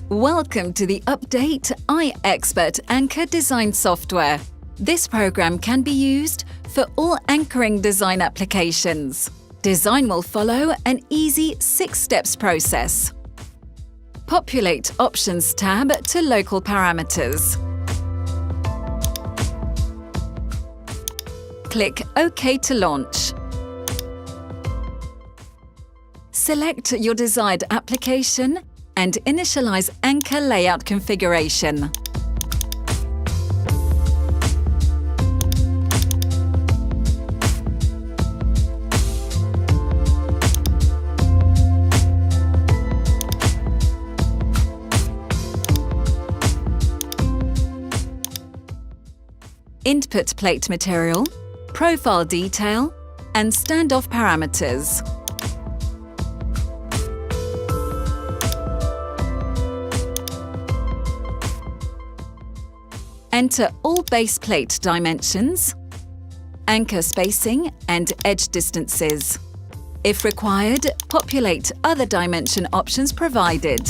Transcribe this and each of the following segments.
Welcome to the Update iExpert Anchor Design software. This program can be used for all anchoring design applications. Design will follow an easy 6 steps process. Populate Options tab to local parameters. Click OK to launch. Select your desired application and initialize anchor layout configuration. Input plate material, profile detail, and standoff parameters. Enter all base plate dimensions, anchor spacing and edge distances. If required, populate other dimension options provided.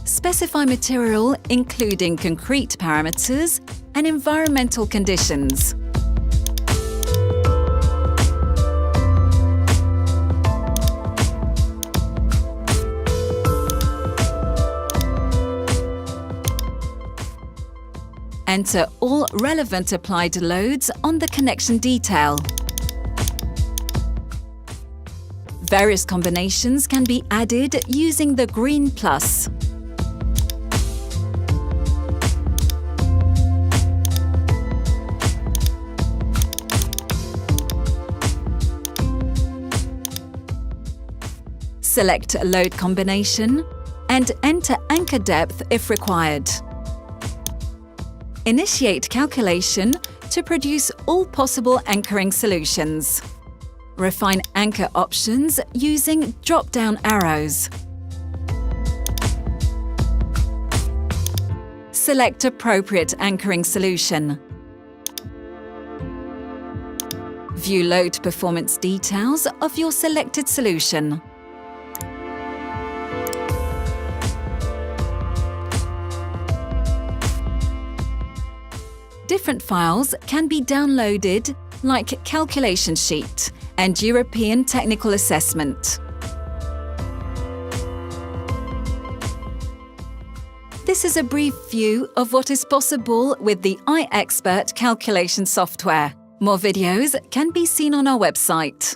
Specify material including concrete parameters and environmental conditions. Enter all relevant applied loads on the connection detail. Various combinations can be added using the green plus. Select a load combination and enter anchor depth if required. Initiate calculation to produce all possible anchoring solutions. Refine anchor options using drop-down arrows. Select appropriate anchoring solution. View load performance details of your selected solution. Different files can be downloaded, like calculation sheet and European technical assessment. This is a brief view of what is possible with the iExpert calculation software. More videos can be seen on our website.